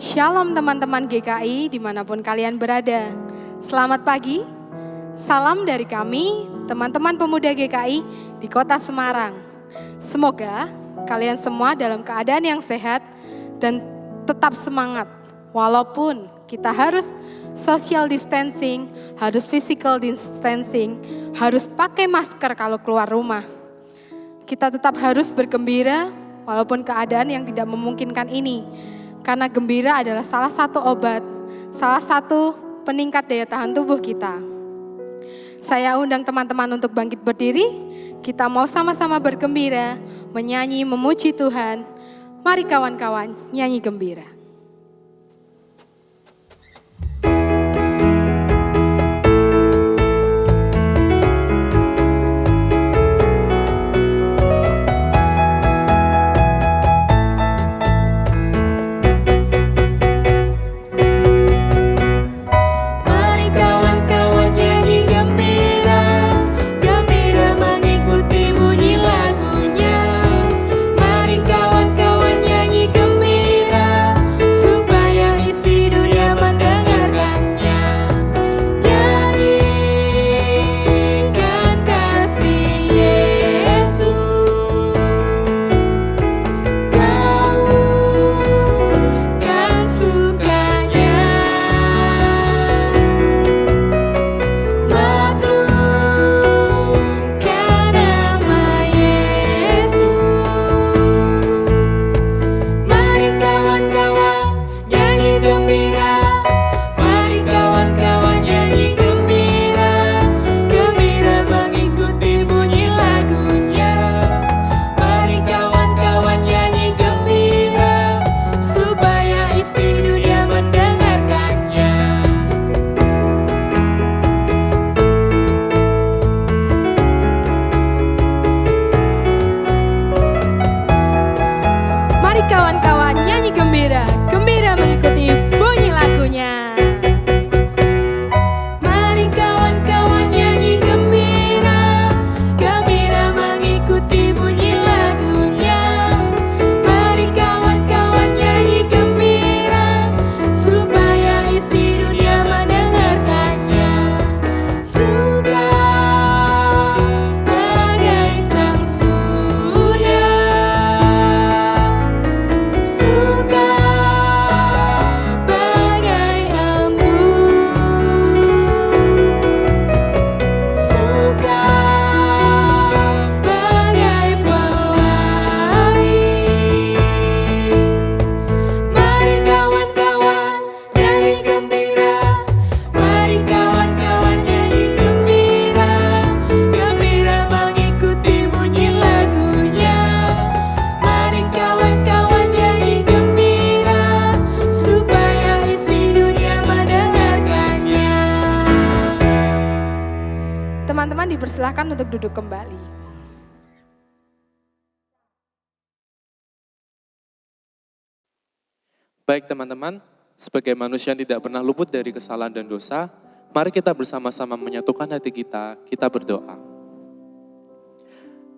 Shalom teman-teman GKI dimanapun kalian berada. Selamat pagi, salam dari kami teman-teman pemuda GKI di kota Semarang. Semoga kalian semua dalam keadaan yang sehat dan tetap semangat. Walaupun kita harus social distancing, harus physical distancing, harus pakai masker kalau keluar rumah. Kita tetap harus bergembira walaupun keadaan yang tidak memungkinkan ini. Karena gembira adalah salah satu obat, salah satu peningkat daya tahan tubuh kita. Saya undang teman-teman untuk bangkit berdiri, kita mau sama-sama bergembira, menyanyi, memuji Tuhan. Mari kawan-kawan, nyanyi gembira. Dipersilahkan untuk duduk kembali. Baik teman-teman, sebagai manusia yang tidak pernah luput dari kesalahan dan dosa, mari kita bersama-sama menyatukan hati kita berdoa.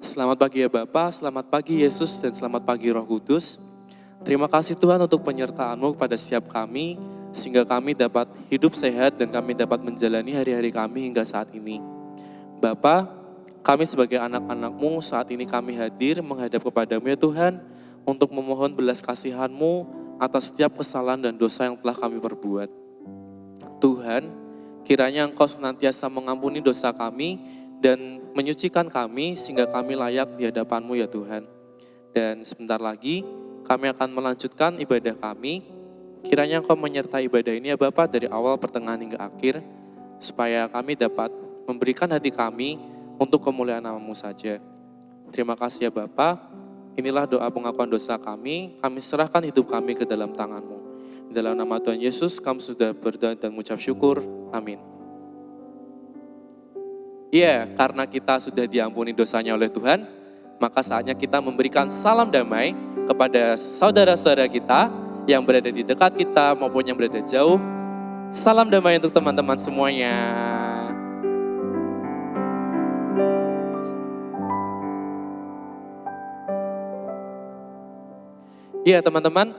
Selamat pagi ya Bapa, selamat pagi Yesus, dan selamat pagi Roh Kudus. Terima kasih Tuhan untuk penyertaan-Mu kepada setiap kami, sehingga kami dapat hidup sehat dan kami dapat menjalani hari-hari kami hingga saat ini. Bapa, kami sebagai anak-anak-Mu saat ini kami hadir menghadap kepada-Mu ya Tuhan untuk memohon belas kasihan-Mu atas setiap kesalahan dan dosa yang telah kami perbuat. Tuhan, kiranya Engkau senantiasa mengampuni dosa kami dan menyucikan kami sehingga kami layak di hadapan-Mu ya Tuhan. Dan sebentar lagi kami akan melanjutkan ibadah kami. Kiranya Engkau menyertai ibadah ini ya Bapa dari awal, pertengahan hingga akhir, supaya kami dapat memberikan hati kami untuk kemuliaan nama-Mu saja. Terima kasih ya Bapa. Inilah doa pengakuan dosa kami serahkan hidup kami ke dalam tangan-Mu. Dalam nama Tuhan Yesus kami sudah berdoa dan mengucap syukur. Amin. Ya, karena kita sudah diampuni dosanya oleh Tuhan, maka saatnya kita memberikan salam damai kepada saudara-saudara kita yang berada di dekat kita maupun yang berada jauh. Salam damai untuk teman-teman semuanya. Ya teman-teman,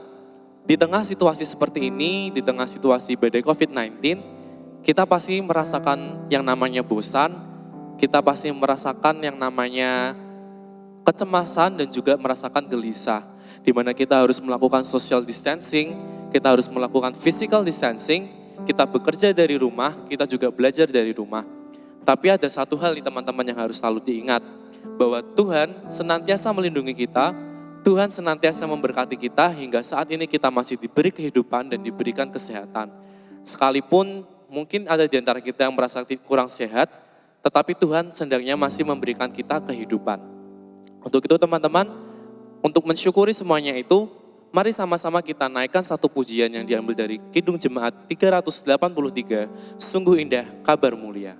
Di tengah situasi seperti ini, di tengah situasi badai COVID-19, kita pasti merasakan yang namanya bosan, kita pasti merasakan yang namanya kecemasan dan juga merasakan gelisah. Di mana kita harus melakukan social distancing, kita harus melakukan physical distancing, kita bekerja dari rumah, kita juga belajar dari rumah. Tapi ada satu hal nih teman-teman yang harus selalu diingat, bahwa Tuhan senantiasa melindungi kita, Tuhan senantiasa memberkati kita hingga saat ini kita masih diberi kehidupan dan diberikan kesehatan. Sekalipun mungkin ada di antara kita yang merasa kurang sehat, tetapi Tuhan sedangnya masih memberikan kita kehidupan. Untuk itu teman-teman, untuk mensyukuri semuanya itu, mari sama-sama kita naikkan satu pujian yang diambil dari Kidung Jemaat 383, Sungguh Indah Kabar Mulia.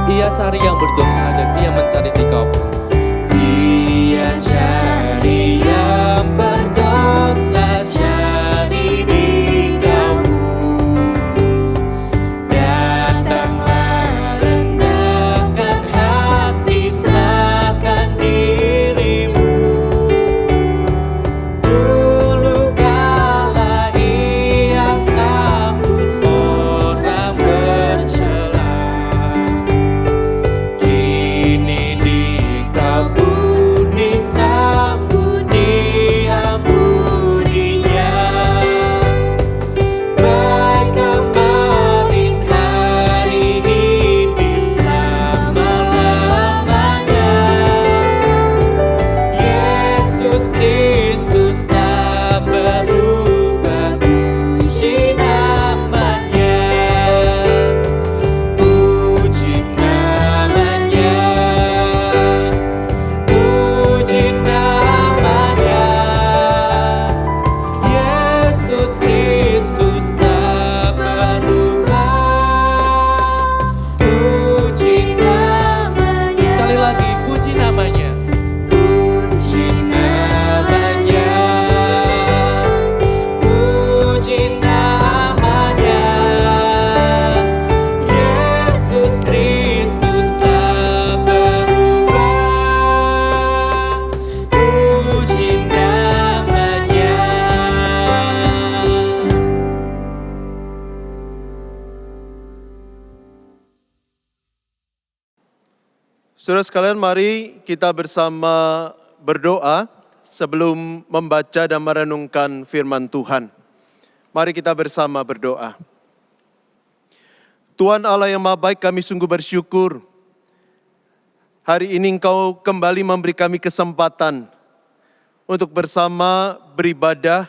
Ia cari yang berdosa dan ia mencari di kaum. Ia cari yang berdosa, cari di kaummu. Datanglah, rendahkan hati, serahkan dirimu. Dulu kala ia sambut orang bercela. Saudara sekalian, mari kita bersama berdoa sebelum membaca dan merenungkan firman Tuhan. Mari kita bersama berdoa. Tuhan Allah yang Maha Baik, kami sungguh bersyukur. Hari ini Engkau kembali memberi kami kesempatan untuk bersama beribadah,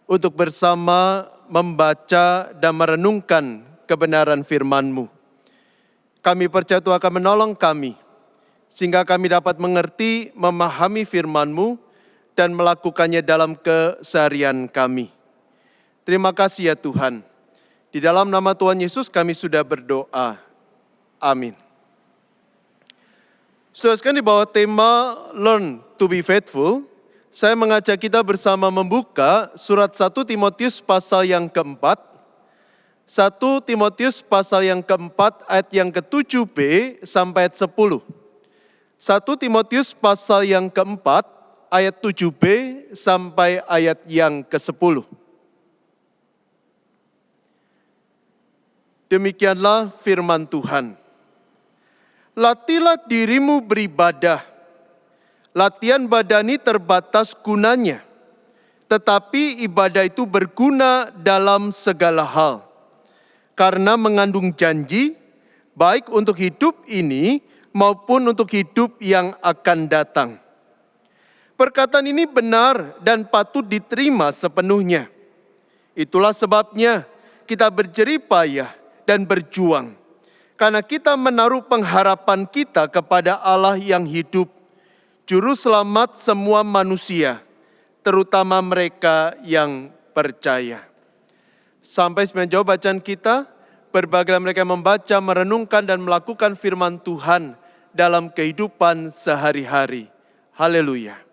untuk bersama membaca dan merenungkan kebenaran firman-Mu. Kami percaya Tuhan akan menolong kami. sehingga kami dapat mengerti, memahami firman-Mu, dan melakukannya dalam keseharian kami. Terima kasih ya Tuhan. Di dalam nama Tuhan Yesus kami sudah berdoa. Amin. Saudara sekalian, di bawah tema Learn to be Faithful, saya mengajak kita bersama membuka surat 1 Timotius pasal yang keempat. 1 Timotius pasal yang keempat ayat yang ke-7b sampai ayat 10. 1 Timotius pasal yang keempat ayat 7b sampai ayat yang ke-10. Demikianlah firman Tuhan. Latihlah dirimu beribadah. Latihan badani terbatas gunanya, tetapi ibadah itu berguna dalam segala hal, karena mengandung janji, baik untuk hidup ini maupun untuk hidup yang akan datang. Perkataan ini benar dan patut diterima sepenuhnya. Itulah sebabnya kita berjerih payah dan berjuang, karena kita menaruh pengharapan kita kepada Allah yang hidup, Juru Selamat semua manusia, terutama mereka yang percaya. Sampai sebenarnya jauh bacaan kita, berbahagia mereka membaca, merenungkan, dan melakukan firman Tuhan dalam kehidupan sehari-hari. Haleluya.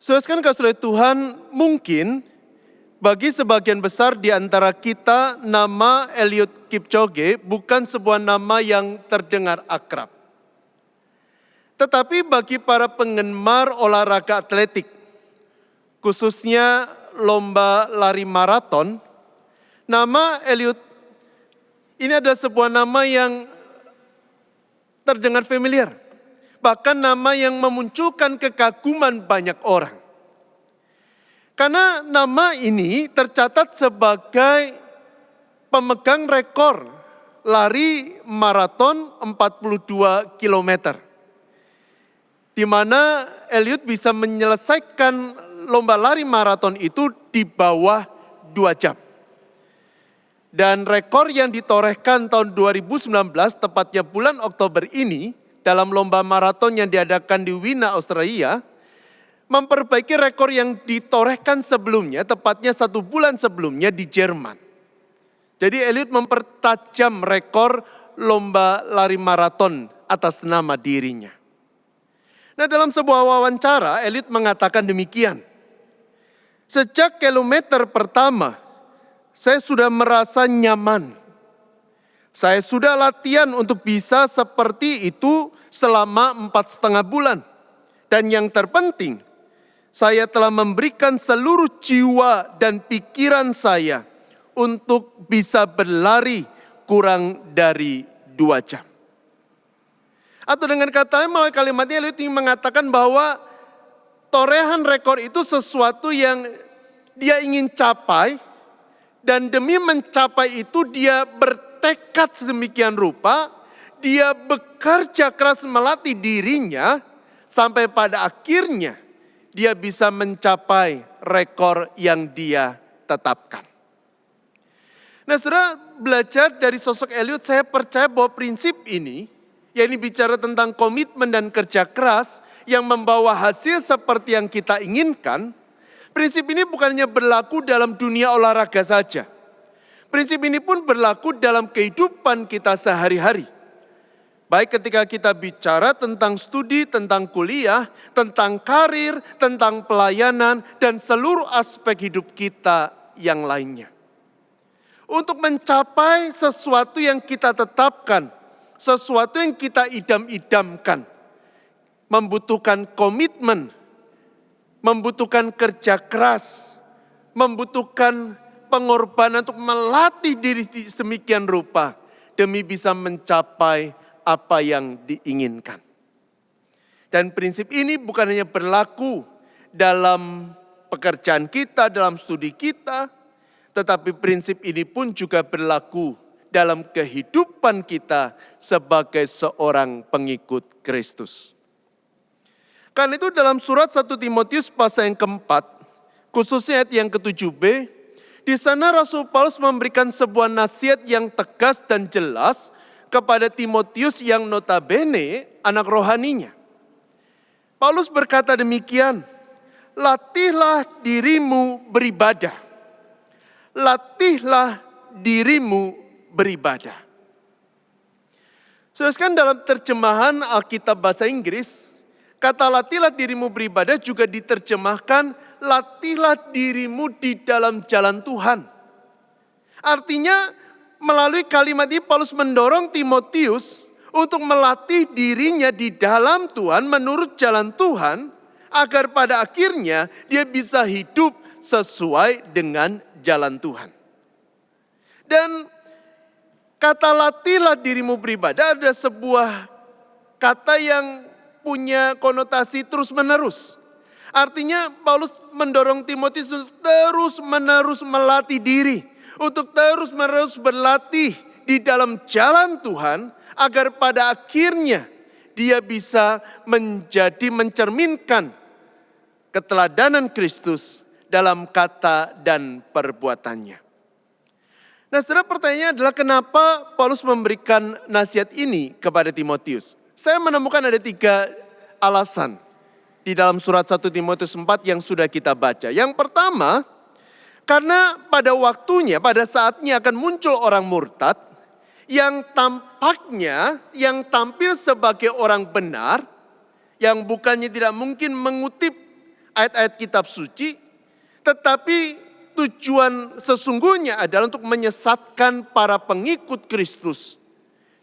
Saudara sekalian kasih oleh Tuhan, mungkin bagi sebagian besar di antara kita nama Eliud Kipchoge bukan sebuah nama yang terdengar akrab. Tetapi bagi para penggemar olahraga atletik, khususnya lomba lari maraton, nama Eliud ini adalah sebuah nama yang terdengar familiar. Bahkan nama yang memunculkan kekaguman banyak orang. Karena nama ini tercatat sebagai pemegang rekor lari maraton 42 km. Di mana Eliud bisa menyelesaikan lomba lari maraton itu di bawah 2 jam. Dan rekor yang ditorehkan tahun 2019, tepatnya bulan Oktober ini, dalam lomba maraton yang diadakan di Wina, Australia, memperbaiki rekor yang ditorehkan sebelumnya, tepatnya 1 bulan sebelumnya di Jerman. Jadi Eliud mempertajam rekor lomba lari maraton atas nama dirinya. Nah, dalam sebuah wawancara, Eliud mengatakan demikian. Sejak kilometer pertama, saya sudah merasa nyaman. Saya sudah latihan untuk bisa seperti itu selama 4,5 bulan. Dan yang terpenting, saya telah memberikan seluruh jiwa dan pikiran saya untuk bisa berlari kurang dari 2 jam. Atau dengan kata lain, melalui kalimatnya Eliud ingin mengatakan bahwa torehan rekor itu sesuatu yang dia ingin capai, dan demi mencapai itu dia bertekad sedemikian rupa, dia bekerja keras melatih dirinya, sampai pada akhirnya dia bisa mencapai rekor yang dia tetapkan. Nah, saudara, belajar dari sosok Eliud, saya percaya bahwa prinsip ini, yakni bicara tentang komitmen dan kerja keras yang membawa hasil seperti yang kita inginkan, prinsip ini bukan hanya berlaku dalam dunia olahraga saja. Prinsip ini pun berlaku dalam kehidupan kita sehari-hari. Baik ketika kita bicara tentang studi, tentang kuliah, tentang karir, tentang pelayanan, dan seluruh aspek hidup kita yang lainnya. Untuk mencapai sesuatu yang kita tetapkan, sesuatu yang kita idam-idamkan, membutuhkan komitmen, membutuhkan kerja keras, membutuhkan pengorbanan untuk melatih diri sedemikian rupa demi bisa mencapai apa yang diinginkan. Dan prinsip ini bukan hanya berlaku dalam pekerjaan kita, dalam studi kita. Tetapi prinsip ini pun juga berlaku dalam kehidupan kita sebagai seorang pengikut Kristus. Karena itu dalam surat 1 Timotius pasal yang keempat, khususnya ayat yang ke-7b, di sana Rasul Paulus memberikan sebuah nasihat yang tegas dan jelas kepada Timotius yang notabene anak rohaninya. Paulus berkata demikian, latihlah dirimu beribadah. Latihlah dirimu beribadah. Saudara, dalam terjemahan Alkitab bahasa Inggris, kata latihlah dirimu beribadah juga diterjemahkan latihlah dirimu di dalam jalan Tuhan. Artinya melalui kalimat ini Paulus mendorong Timotius untuk melatih dirinya di dalam Tuhan menurut jalan Tuhan agar pada akhirnya dia bisa hidup sesuai dengan jalan Tuhan. Dan kata latihlah dirimu beribadah ada sebuah kata yang punya konotasi terus menerus. Artinya Paulus mendorong Timotius untuk terus menerus melatih diri. Untuk terus menerus berlatih di dalam jalan Tuhan. Agar pada akhirnya dia bisa mencerminkan keteladanan Kristus dalam kata dan perbuatannya. Nah, saudara, pertanyaannya adalah kenapa Paulus memberikan nasihat ini kepada Timotius? Saya menemukan ada 3 alasan di dalam surat 1 Timotius 4 yang sudah kita baca. Yang pertama, karena pada waktunya, pada saatnya akan muncul orang murtad yang tampaknya, yang tampil sebagai orang benar, yang bukannya tidak mungkin mengutip ayat-ayat kitab suci, tetapi tujuan sesungguhnya adalah untuk menyesatkan para pengikut Kristus.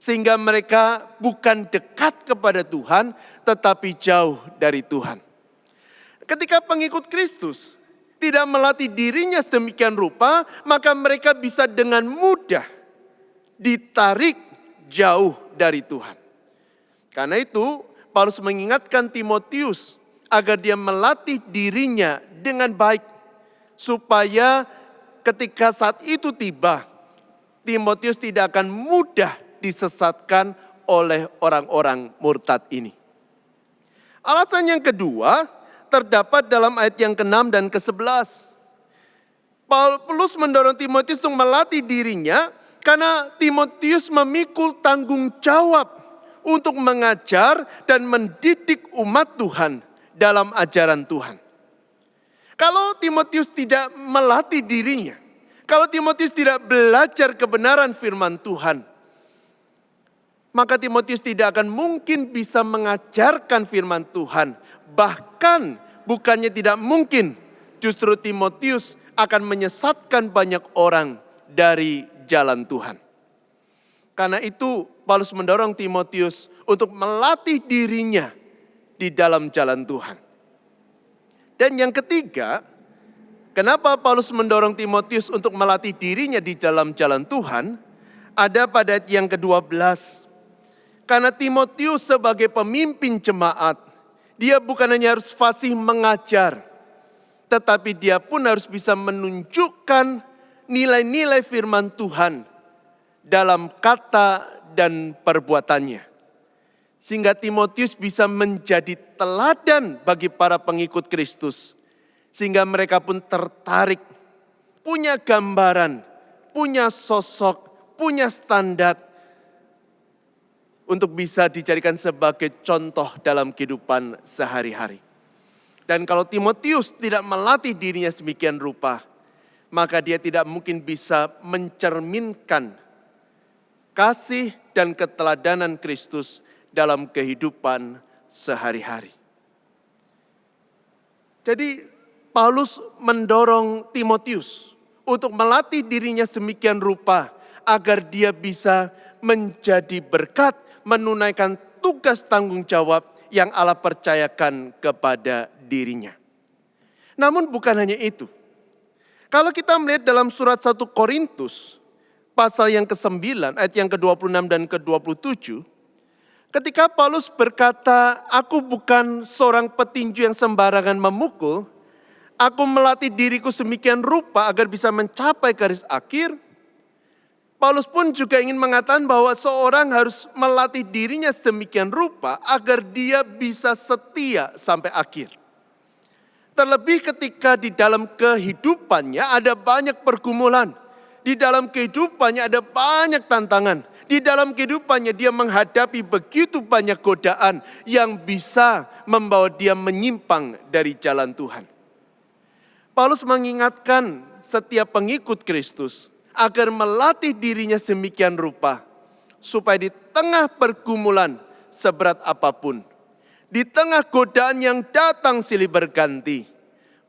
Sehingga mereka bukan dekat kepada Tuhan, tetapi jauh dari Tuhan. Ketika pengikut Kristus tidak melatih dirinya sedemikian rupa, maka mereka bisa dengan mudah ditarik jauh dari Tuhan. Karena itu, Paulus mengingatkan Timotius agar dia melatih dirinya dengan baik. Supaya ketika saat itu tiba, Timotius tidak akan mudah disesatkan oleh orang-orang murtad ini. Alasan yang kedua terdapat dalam ayat yang ke-6 dan ke-11. Paulus mendorong Timotius untuk melatih dirinya karena Timotius memikul tanggung jawab untuk mengajar dan mendidik umat Tuhan dalam ajaran Tuhan. Kalau Timotius tidak melatih dirinya, kalau Timotius tidak belajar kebenaran firman Tuhan, maka Timotius tidak akan mungkin bisa mengajarkan firman Tuhan. Bahkan bukannya tidak mungkin, justru Timotius akan menyesatkan banyak orang dari jalan Tuhan. Karena itu Paulus mendorong Timotius untuk melatih dirinya di dalam jalan Tuhan. Dan yang ketiga, kenapa Paulus mendorong Timotius untuk melatih dirinya di dalam jalan Tuhan, ada pada ayat yang ke-12. Karena Timotius sebagai pemimpin jemaat, dia bukan hanya harus fasih mengajar, tetapi dia pun harus bisa menunjukkan nilai-nilai firman Tuhan dalam kata dan perbuatannya. Sehingga Timotius bisa menjadi teladan bagi para pengikut Kristus. Sehingga mereka pun tertarik, punya gambaran, punya sosok, punya standar untuk bisa dijadikan sebagai contoh dalam kehidupan sehari-hari. Dan kalau Timotius tidak melatih dirinya sedemikian rupa, maka dia tidak mungkin bisa mencerminkan kasih dan keteladanan Kristus dalam kehidupan sehari-hari. Jadi Paulus mendorong Timotius untuk melatih dirinya sedemikian rupa agar dia bisa menjadi berkat, menunaikan tugas tanggung jawab yang Allah percayakan kepada dirinya. Namun bukan hanya itu. Kalau kita melihat dalam surat 1 Korintus pasal yang ke-9 ayat yang ke-26 dan ke-27, ketika Paulus berkata, aku bukan seorang petinju yang sembarangan memukul, Aku melatih diriku semikian rupa agar bisa mencapai garis akhir. Paulus pun juga ingin mengatakan bahwa seorang harus melatih dirinya sedemikian rupa agar dia bisa setia sampai akhir. Terlebih ketika di dalam kehidupannya ada banyak pergumulan. Di dalam kehidupannya ada banyak tantangan. Di dalam kehidupannya dia menghadapi begitu banyak godaan yang bisa membawa dia menyimpang dari jalan Tuhan. Paulus mengingatkan setiap pengikut Kristus agar melatih dirinya sedemikian rupa, supaya di tengah pergumulan seberat apapun, di tengah godaan yang datang silih berganti,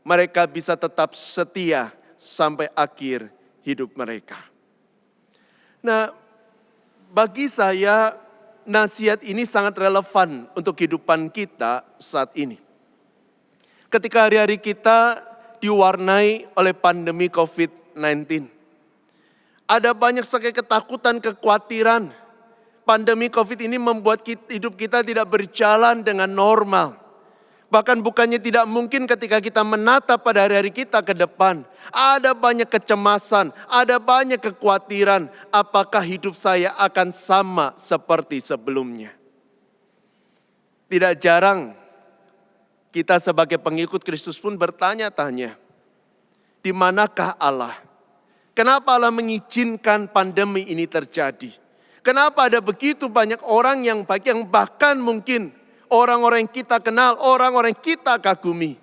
mereka bisa tetap setia sampai akhir hidup mereka. Nah, bagi saya nasihat ini sangat relevan untuk kehidupan kita saat ini. Ketika hari-hari kita diwarnai oleh pandemi COVID-19. Ada banyak sekali ketakutan, kekhawatiran. Pandemi COVID ini membuat hidup kita tidak berjalan dengan normal. Bahkan bukannya tidak mungkin ketika kita menatap pada hari-hari kita ke depan. Ada banyak kecemasan, ada banyak kekhawatiran. Apakah hidup saya akan sama seperti sebelumnya? Tidak jarang kita sebagai pengikut Kristus pun bertanya-tanya, di manakah Allah? Kenapa Allah mengizinkan pandemi ini terjadi? Kenapa ada begitu banyak orang yang baik, yang bahkan mungkin orang-orang yang kita kenal, orang-orang yang kita kagumi,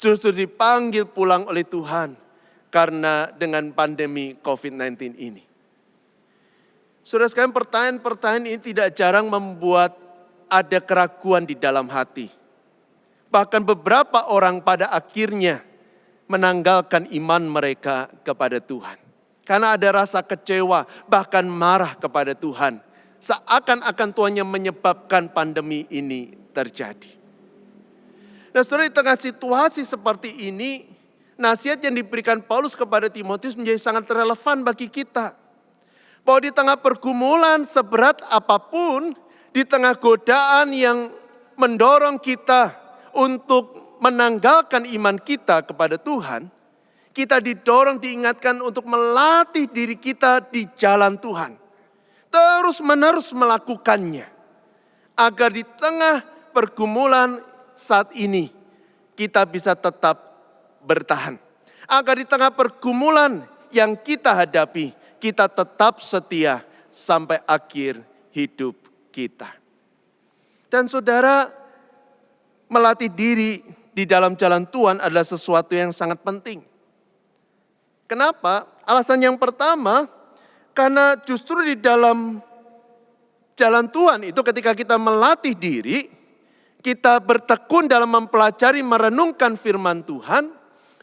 justru dipanggil pulang oleh Tuhan karena dengan pandemi COVID-19 ini. Saudara sekalian, pertanyaan-pertanyaan ini tidak jarang membuat ada keraguan di dalam hati. Bahkan beberapa orang pada akhirnya menanggalkan iman mereka kepada Tuhan. Karena ada rasa kecewa, bahkan marah kepada Tuhan. Seakan-akan Tuhan yang menyebabkan pandemi ini terjadi. Nah, saudara, di tengah situasi seperti ini, nasihat yang diberikan Paulus kepada Timotius menjadi sangat relevan bagi kita. Bahwa di tengah pergumulan seberat apapun, di tengah godaan yang mendorong kita untuk menanggalkan iman kita kepada Tuhan, kita didorong, diingatkan untuk melatih diri kita di jalan Tuhan. Terus menerus melakukannya. Agar di tengah pergumulan saat ini, kita bisa tetap bertahan. Agar di tengah pergumulan yang kita hadapi, kita tetap setia sampai akhir hidup kita. Dan saudara, melatih diri di dalam jalan Tuhan adalah sesuatu yang sangat penting. Kenapa? Alasan yang pertama, karena justru di dalam jalan Tuhan itu ketika kita melatih diri, kita bertekun dalam mempelajari, merenungkan firman Tuhan,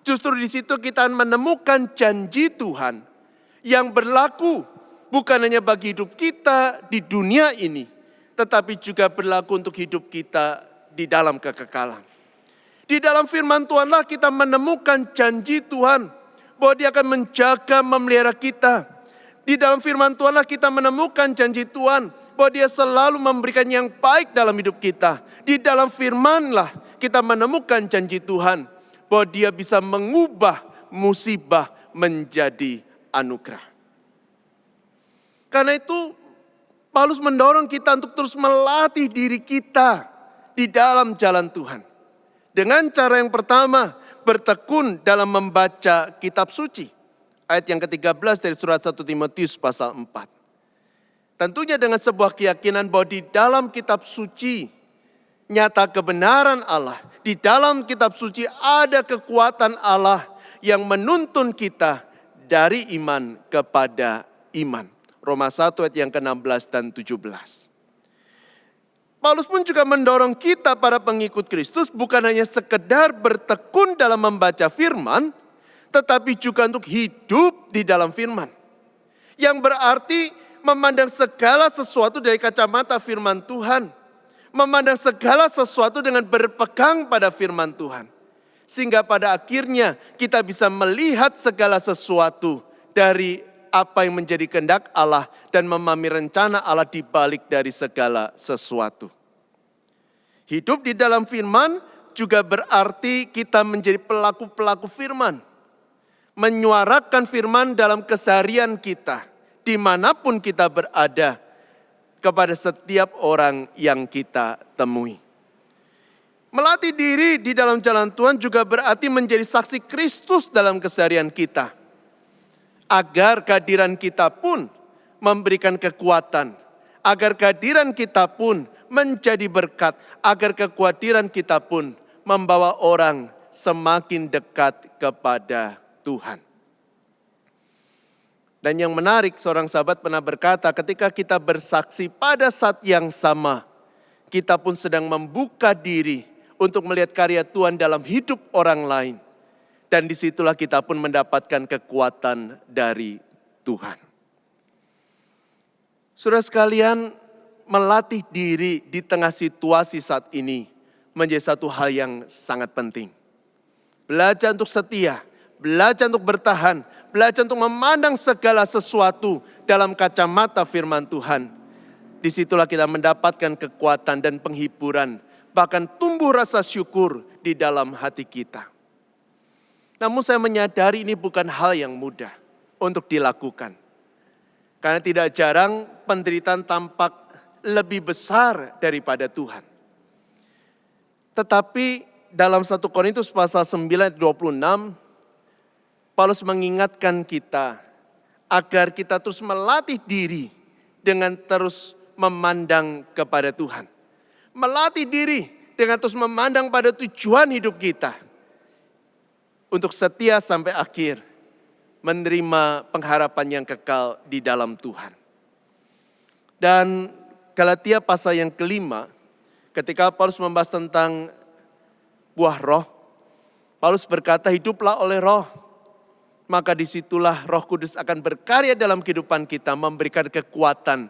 justru di situ kita menemukan janji Tuhan yang berlaku bukan hanya bagi hidup kita di dunia ini, tetapi juga berlaku untuk hidup kita di dalam kekekalan. Di dalam firman Tuhanlah kita menemukan janji Tuhan bahwa Dia akan menjaga, memelihara kita. Di dalam firman Tuhanlah kita menemukan janji Tuhan bahwa Dia selalu memberikan yang baik dalam hidup kita. Di dalam firmanlah kita menemukan janji Tuhan bahwa Dia bisa mengubah musibah menjadi anugerah. Karena itu Paulus mendorong kita untuk terus melatih diri kita di dalam jalan Tuhan. Dengan cara yang pertama, bertekun dalam membaca kitab suci. Ayat yang ke-13 dari surat 1 Timotius pasal 4. Tentunya dengan sebuah keyakinan bahwa di dalam kitab suci nyata kebenaran Allah. Di dalam kitab suci ada kekuatan Allah yang menuntun kita dari iman kepada iman. Roma 1 ayat yang ke-16 dan 17. Paulus pun juga mendorong kita para pengikut Kristus bukan hanya sekedar bertekun dalam membaca firman, tetapi juga untuk hidup di dalam firman. Yang berarti memandang segala sesuatu dari kacamata firman Tuhan. Memandang segala sesuatu dengan berpegang pada firman Tuhan. Sehingga pada akhirnya kita bisa melihat segala sesuatu dari apa yang menjadi kehendak Allah dan memahami rencana Allah di balik dari segala sesuatu. Hidup di dalam firman juga berarti kita menjadi pelaku-pelaku firman. Menyuarakan firman dalam keseharian kita, dimanapun kita berada, kepada setiap orang yang kita temui. Melatih diri di dalam jalan Tuhan juga berarti menjadi saksi Kristus dalam keseharian kita. Agar kehadiran kita pun memberikan kekuatan. Agar kehadiran kita pun menjadi berkat. Agar kehadiran kita pun membawa orang semakin dekat kepada Tuhan. Dan yang menarik, seorang sahabat pernah berkata, ketika kita bersaksi pada saat yang sama, kita pun sedang membuka diri untuk melihat karya Tuhan dalam hidup orang lain. Dan disitulah kita pun mendapatkan kekuatan dari Tuhan. Saudara sekalian, melatih diri di tengah situasi saat ini menjadi satu hal yang sangat penting. Belajar untuk setia, belajar untuk bertahan, belajar untuk memandang segala sesuatu dalam kacamata firman Tuhan. Disitulah kita mendapatkan kekuatan dan penghiburan, bahkan tumbuh rasa syukur di dalam hati kita. Namun saya menyadari ini bukan hal yang mudah untuk dilakukan. Karena tidak jarang penderitaan tampak lebih besar daripada Tuhan. Tetapi dalam 1 Korintus pasal 9 ayat 26, Paulus mengingatkan kita agar kita terus melatih diri dengan terus memandang kepada Tuhan. Melatih diri dengan terus memandang pada tujuan hidup kita. Untuk setia sampai akhir, menerima pengharapan yang kekal di dalam Tuhan. Dan Galatia pasal yang kelima, ketika Paulus membahas tentang buah roh, Paulus berkata, hiduplah oleh roh. Maka disitulah Roh Kudus akan berkarya dalam kehidupan kita, memberikan kekuatan,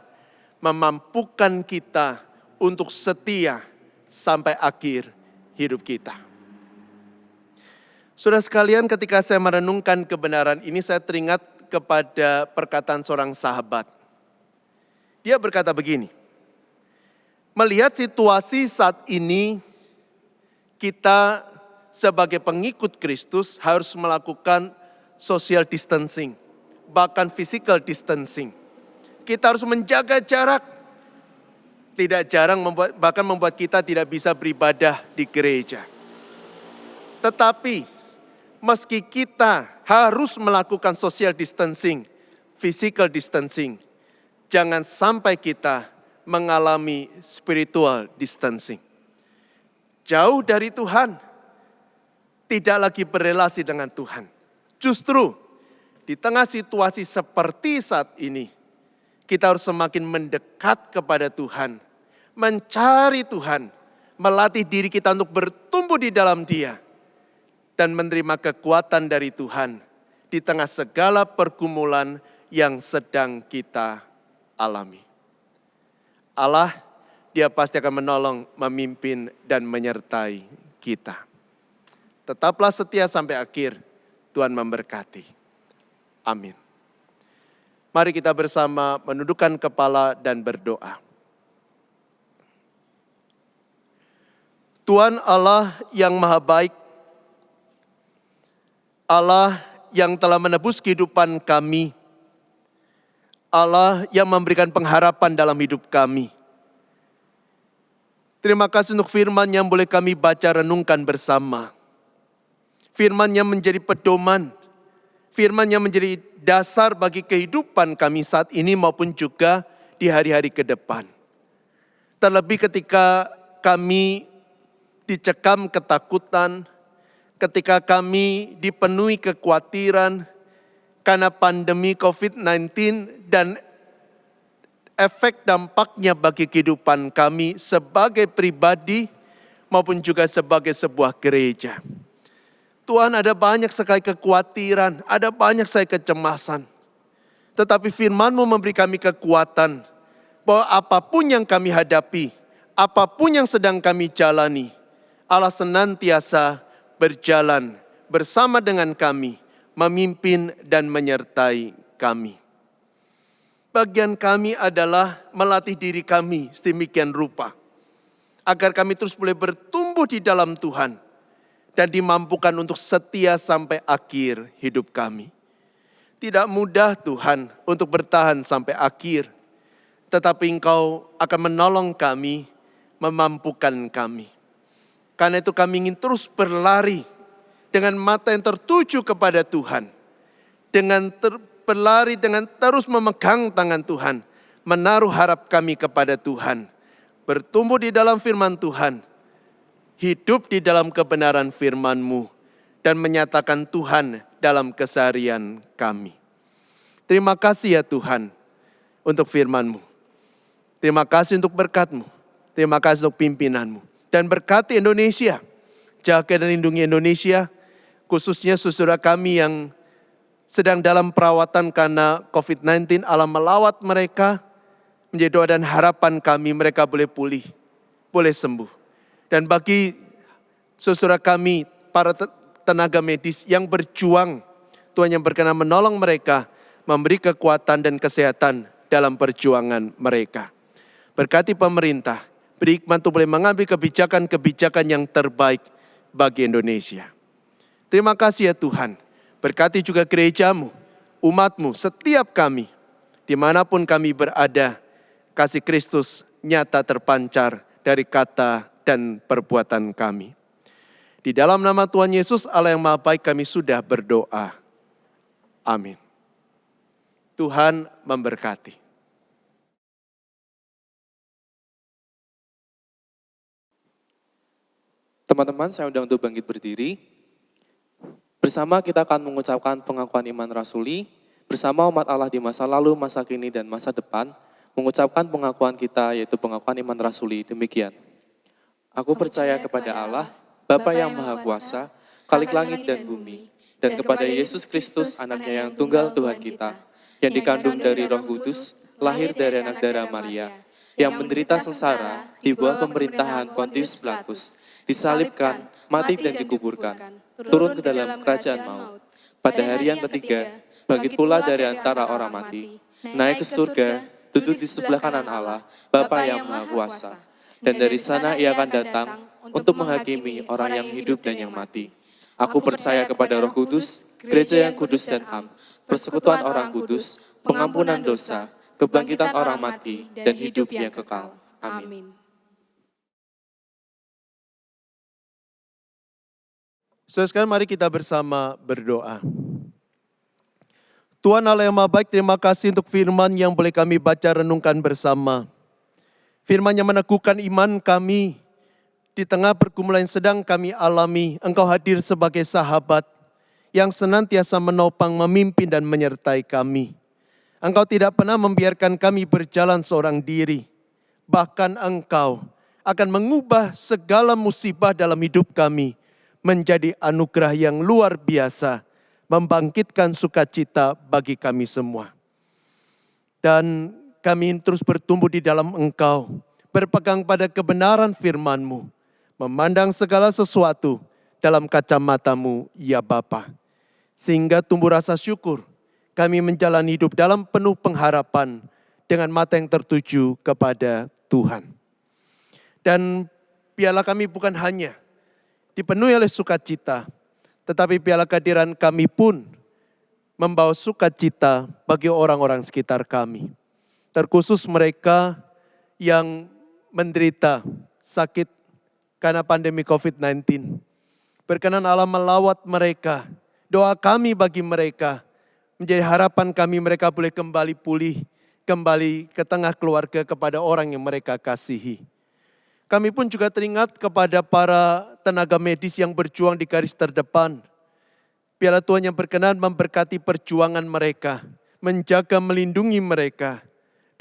memampukan kita untuk setia sampai akhir hidup kita. Saudara sekalian, ketika saya merenungkan kebenaran ini, saya teringat kepada perkataan seorang sahabat. Dia berkata begini, melihat situasi saat ini, kita sebagai pengikut Kristus harus melakukan social distancing, bahkan physical distancing. Kita harus menjaga jarak. Tidak jarang bahkan membuat kita tidak bisa beribadah di gereja. Tetapi meski kita harus melakukan social distancing, physical distancing, jangan sampai kita mengalami spiritual distancing. Jauh dari Tuhan, tidak lagi berelasi dengan Tuhan. Justru di tengah situasi seperti saat ini, kita harus semakin mendekat kepada Tuhan, mencari Tuhan, melatih diri kita untuk bertumbuh di dalam Dia, dan menerima kekuatan dari Tuhan di tengah segala pergumulan yang sedang kita alami. Allah, Dia pasti akan menolong, memimpin, dan menyertai kita. Tetaplah setia sampai akhir, Tuhan memberkati. Amin. Mari kita bersama menundukkan kepala dan berdoa. Tuhan Allah yang maha baik, Allah yang telah menebus kehidupan kami, Allah yang memberikan pengharapan dalam hidup kami. Terima kasih untuk firman yang boleh kami baca renungkan bersama. Firman yang menjadi pedoman, firman yang menjadi dasar bagi kehidupan kami saat ini maupun juga di hari-hari ke depan. Terlebih ketika kami dicekam ketakutan, ketika kami dipenuhi kekhawatiran karena pandemi COVID-19 dan efek dampaknya bagi kehidupan kami sebagai pribadi maupun juga sebagai sebuah gereja. Tuhan, ada banyak sekali kekhawatiran, ada banyak sekali kecemasan. Tetapi firman-Mu memberi kami kekuatan bahwa apapun yang kami hadapi, apapun yang sedang kami jalani, Allah senantiasa berjalan bersama dengan kami, memimpin dan menyertai kami. Bagian kami adalah melatih diri kami sedemikian rupa, agar kami terus boleh bertumbuh di dalam Tuhan dan dimampukan untuk setia sampai akhir hidup kami. Tidak mudah Tuhan untuk bertahan sampai akhir, tetapi Engkau akan menolong kami, memampukan kami. Karena itu kami ingin terus berlari dengan mata yang tertuju kepada Tuhan, berlari dengan terus memegang tangan Tuhan, menaruh harap kami kepada Tuhan, bertumbuh di dalam firman Tuhan, hidup di dalam kebenaran firman-Mu, dan menyatakan Tuhan dalam keseharian kami. Terima kasih ya Tuhan untuk firman-Mu. Terima kasih untuk berkat-Mu. Terima kasih untuk pimpinan-Mu. Dan berkati Indonesia. Jaga dan lindungi Indonesia, khususnya saudara kami yang sedang dalam perawatan karena COVID-19. Allah melawat mereka, menjadi doa dan harapan kami mereka boleh pulih, boleh sembuh. Dan bagi saudara kami, para tenaga medis yang berjuang, Tuhan yang berkenan menolong mereka, memberi kekuatan dan kesehatan dalam perjuangan mereka. Berkati pemerintah, beri hikmat untuk boleh mengambil kebijakan-kebijakan yang terbaik bagi Indonesia. Terima kasih ya Tuhan, berkati juga gereja-Mu, umat-Mu, setiap kami, dimanapun kami berada, kasih Kristus nyata terpancar dari kata dan perbuatan kami. Di dalam nama Tuhan Yesus, Allah yang Maha Baik, kami sudah berdoa. Amin. Tuhan memberkati. Teman-teman, saya undang untuk bangkit berdiri. Bersama kita akan mengucapkan pengakuan iman rasuli, bersama umat Allah di masa lalu, masa kini, dan masa depan, mengucapkan pengakuan kita, yaitu pengakuan iman rasuli. Demikian. Aku percaya kepada Allah, Bapa yang Maha Kuasa, Khalik langit dan bumi, dan kepada Yesus Kristus, anaknya yang tunggal Tuhan kita, yang dikandung dari Roh Kudus, lahir dari anak darah Maria, yang menderita sengsara di bawah pemerintahan Pontius Pilatus, disalibkan, mati dan dikuburkan, turun ke dalam kerajaan maut. Pada hari yang ketiga, bangkit pula dari antara orang mati, naik ke surga, duduk di sebelah kanan Allah, Bapa yang Maha Kuasa. Dan dari sana ia akan datang untuk menghakimi orang yang hidup dan yang mati. Aku percaya kepada Roh Kudus, gereja yang kudus dan am, persekutuan orang kudus, pengampunan dosa, kebangkitan orang mati, dan hidup yang kekal. Amin. Saudara sekalian, mari kita bersama berdoa. Tuhan Allah yang Maha Baik, terima kasih untuk firman yang boleh kami baca renungkan bersama. Firman yang meneguhkan iman kami di tengah pergumulan yang sedang kami alami. Engkau hadir sebagai sahabat yang senantiasa menopang, memimpin dan menyertai kami. Engkau tidak pernah membiarkan kami berjalan seorang diri. Bahkan Engkau akan mengubah segala musibah dalam hidup kami menjadi anugerah yang luar biasa, membangkitkan sukacita bagi kami semua. Dan kami terus bertumbuh di dalam Engkau, berpegang pada kebenaran firman-Mu, memandang segala sesuatu dalam kacamata-Mu, ya Bapa. Sehingga tumbuh rasa syukur, kami menjalani hidup dalam penuh pengharapan, dengan mata yang tertuju kepada Tuhan. Dan biarlah kami bukan hanya dipenuhi oleh sukacita, tetapi biarlah kehadiran kami pun membawa sukacita bagi orang-orang sekitar kami. Terkhusus mereka yang menderita sakit karena pandemi COVID-19. Berkenan Allah melawat mereka. Doa kami bagi mereka menjadi harapan kami, mereka boleh kembali pulih, kembali ke tengah keluarga kepada orang yang mereka kasihi. Kami pun juga teringat kepada para tenaga medis yang berjuang di garis terdepan. Biarlah Tuhan yang berkenan memberkati perjuangan mereka, menjaga, melindungi mereka.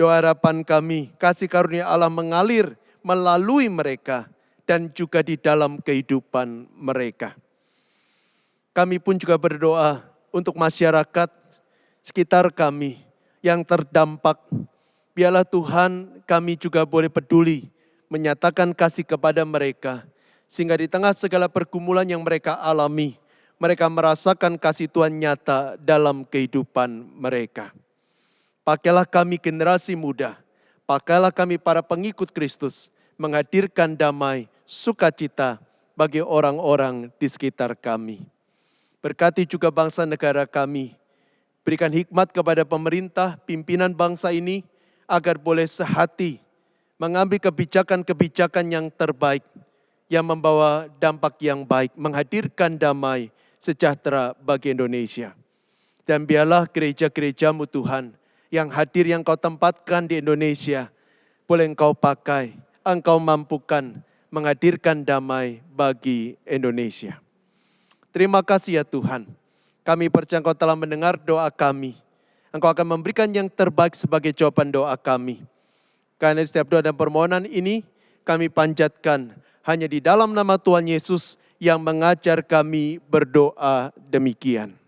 Doa harapan kami, kasih karunia Allah mengalir melalui mereka dan juga di dalam kehidupan mereka. Kami pun juga berdoa untuk masyarakat sekitar kami yang terdampak. Biarlah Tuhan kami juga boleh peduli, menyatakan kasih kepada mereka, sehingga di tengah segala pergumulan yang mereka alami, mereka merasakan kasih Tuhan nyata dalam kehidupan mereka. Pakailah kami generasi muda, pakailah kami para pengikut Kristus, menghadirkan damai, sukacita bagi orang-orang di sekitar kami. Berkati juga bangsa negara kami. Berikan hikmat kepada pemerintah, pimpinan bangsa ini, agar boleh sehati mengambil kebijakan-kebijakan yang terbaik, yang membawa dampak yang baik, menghadirkan damai sejahtera bagi Indonesia. Dan biarlah gereja-gerejamu Tuhan, yang hadir yang Kau tempatkan di Indonesia, boleh Engkau pakai, Engkau mampukan menghadirkan damai bagi Indonesia. Terima kasih ya Tuhan, kami percaya Engkau telah mendengar doa kami. Engkau akan memberikan yang terbaik sebagai jawaban doa kami. Karena setiap doa dan permohonan ini kami panjatkan hanya di dalam nama Tuhan Yesus yang mengajar kami berdoa demikian.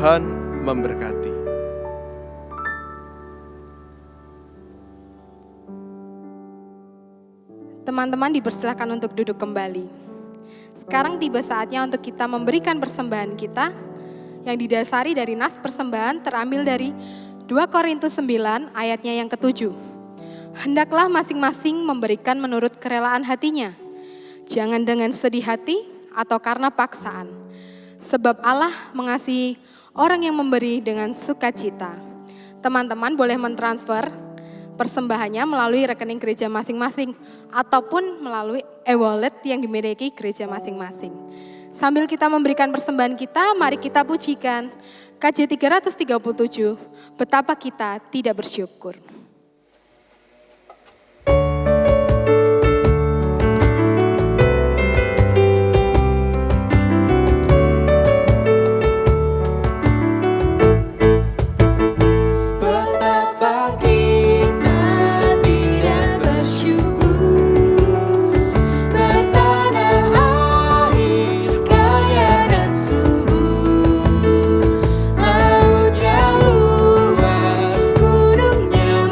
Tuhan memberkati. Teman-teman dipersilakan untuk duduk kembali. Sekarang tiba saatnya untuk kita memberikan persembahan kita yang didasari dari nas persembahan terambil dari 2 Korintus 9 ayatnya yang ke-7. Hendaklah masing-masing memberikan menurut kerelaan hatinya, jangan dengan sedih hati atau karena paksaan. Sebab Allah mengasihi orang yang memberi dengan sukacita. Teman-teman boleh mentransfer persembahannya melalui rekening gereja masing-masing ataupun melalui e-wallet yang dimiliki gereja masing-masing. Sambil kita memberikan persembahan kita, mari kita pujikan KJ 337, betapa kita tidak bersyukur. Lautnya luas, gunungnya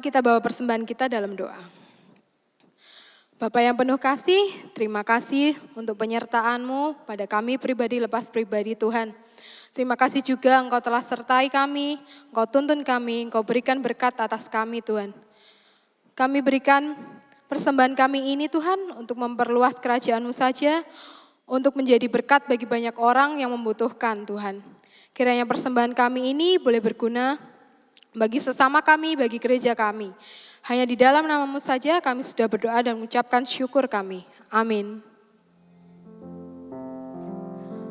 Mari kita bawa persembahan kita dalam doa. Bapa yang penuh kasih, terima kasih untuk penyertaan-Mu pada kami pribadi lepas pribadi Tuhan. Terima kasih juga Engkau telah sertai kami, Engkau tuntun kami, Engkau berikan berkat atas kami Tuhan. Kami berikan persembahan kami ini Tuhan untuk memperluas kerajaan-Mu saja, untuk menjadi berkat bagi banyak orang yang membutuhkan Tuhan. Kiranya persembahan kami ini boleh berguna bagi sesama kami, bagi gereja kami. Hanya di dalam nama-Mu saja kami sudah berdoa dan mengucapkan syukur kami. Amin.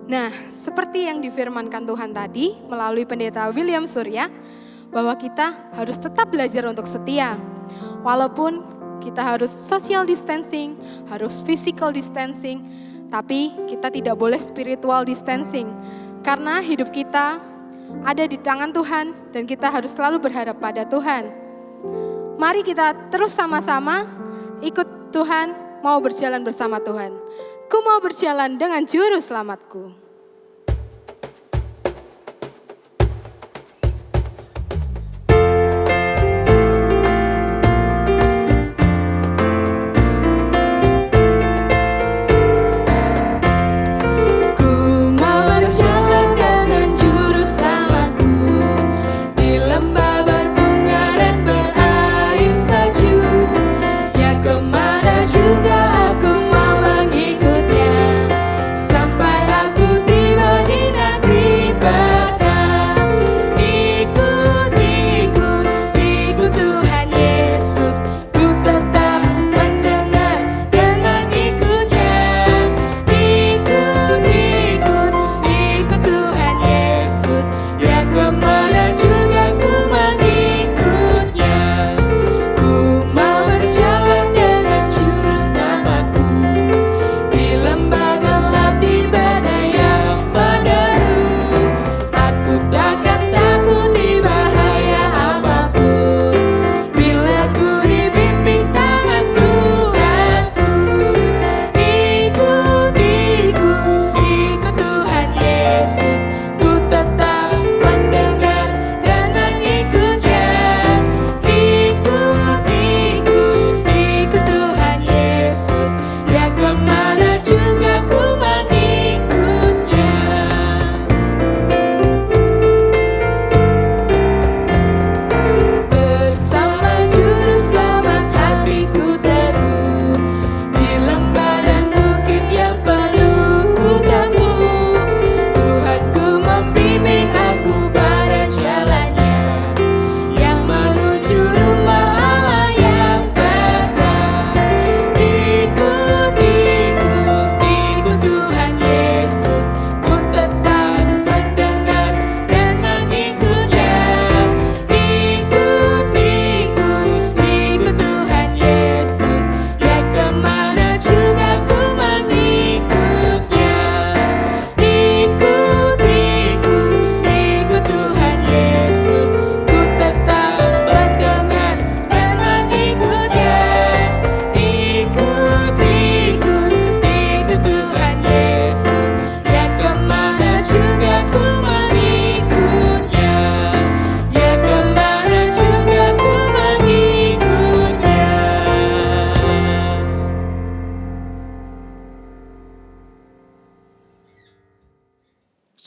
Nah, seperti yang difirmankan Tuhan tadi melalui pendeta William Surya, bahwa kita harus tetap belajar untuk setia. Walaupun kita harus social distancing, harus physical distancing, tapi kita tidak boleh spiritual distancing. Karena hidup kita ada di tangan Tuhan dan kita harus selalu berharap pada Tuhan. Mari kita terus sama-sama ikut Tuhan, mau berjalan bersama Tuhan. Ku mau berjalan dengan juru selamatku.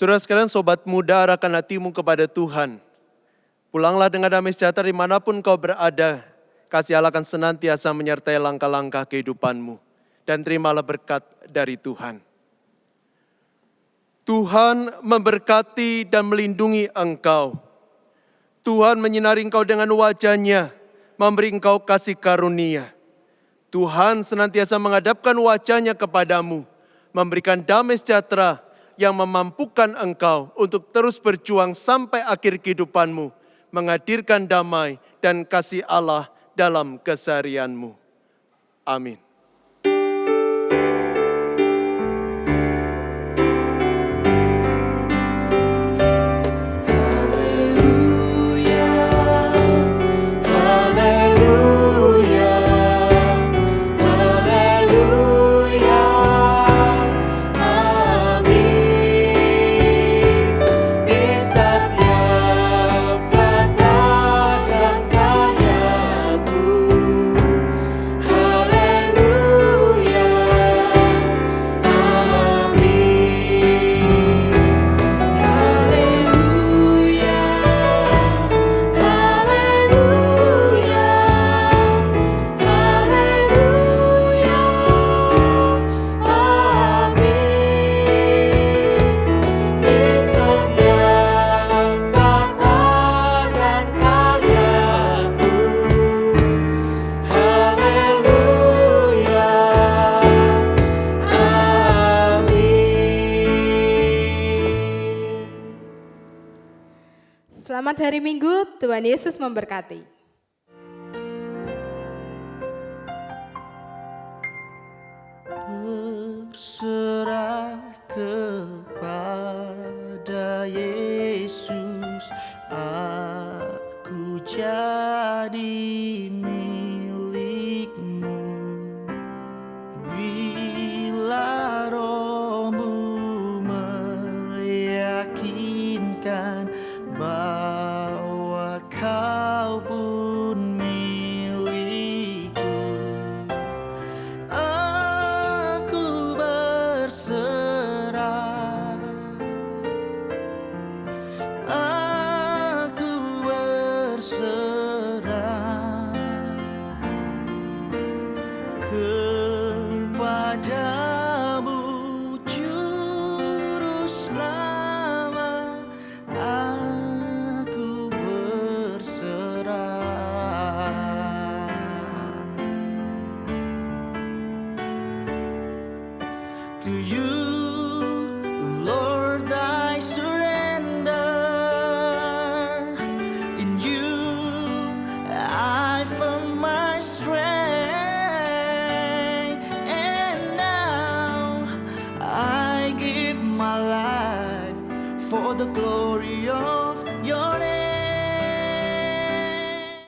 Saudara sekalian, sobat muda, arahkan hatimu kepada Tuhan. Pulanglah dengan damai sejahtera dimanapun kau berada. Kasih Allah akan senantiasa menyertai langkah-langkah kehidupanmu. Dan terimalah berkat dari Tuhan. Tuhan memberkati dan melindungi engkau. Tuhan menyinari engkau dengan wajah-Nya, memberi engkau kasih karunia. Tuhan senantiasa menghadapkan wajah-Nya kepadamu, memberikan damai sejahtera yang memampukan engkau untuk terus berjuang sampai akhir kehidupanmu, menghadirkan damai dan kasih Allah dalam keseharianmu. Amin. Selamat hari Minggu, Tuhan Yesus memberkati. Berserah kepada Yesus, aku jadi milikmu. Bila rohmu meyakinkan bahwa kau pun milikku, aku berserah, aku berserah kepadamu, Juru Selamat, aku berserah. To you